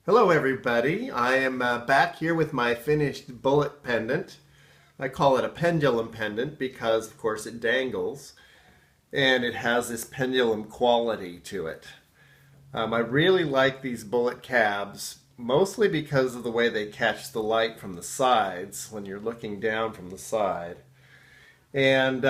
Hello everybody, I am back here with my finished bullet pendant. I call it a pendulum pendant because of course it dangles and it has this pendulum quality to it. I really like these bullet cabs mostly because of the way they catch the light from the sides when you're looking down from the side. And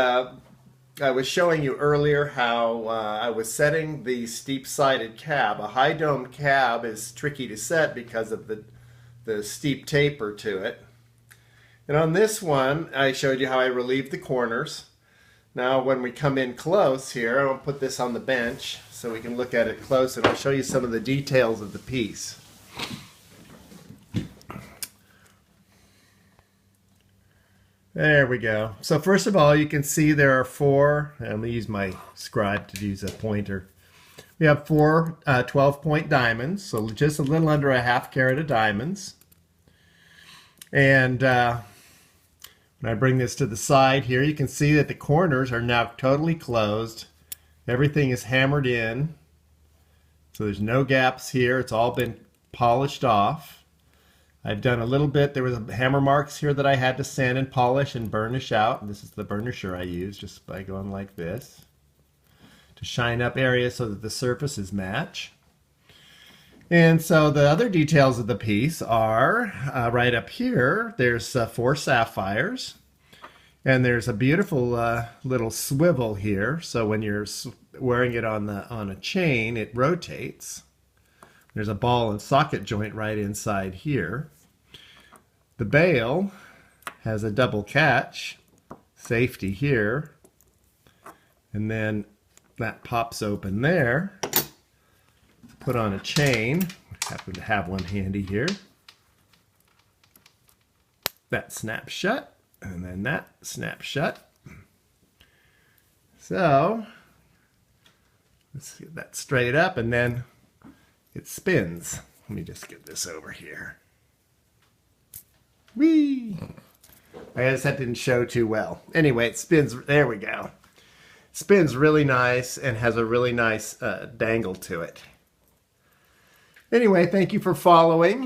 I was showing you earlier how I was setting the steep-sided cab. A high-domed cab is tricky to set because of the steep taper to it. And on this one, I showed you how I relieved the corners. Now when we come in close here, I'll put this on the bench so we can look at it close, and I'll show you some of the details of the piece. There we go. So first of all, you can see there are four, I'm going to use my scribe to use a pointer. We have four 12-point diamonds, so just a little under a ½ carat of diamonds. And when I bring this to the side here, you can see that the corners are now totally closed. Everything is hammered in, so there's no gaps here. It's all been polished off. I've done a little bit, there was hammer marks here that I had to sand and polish and burnish out. And this is the burnisher I use just by going like this to shine up areas so that the surfaces match. And so the other details of the piece are right up here, there's 4 sapphires. And there's a beautiful little swivel here, so when you're wearing it on a chain, it rotates. There's a ball and socket joint right inside here. The bale has a double catch, safety here, and then that pops open there. Put on a chain. I happen to have one handy here. That snaps shut, and then that snaps shut. So let's get that straight up, and then it spins. Let me just get this over here. Whee! I guess that didn't show too well. Anyway, it spins. There we go. Spins really nice and has a really nice dangle to it. Anyway, thank you for following.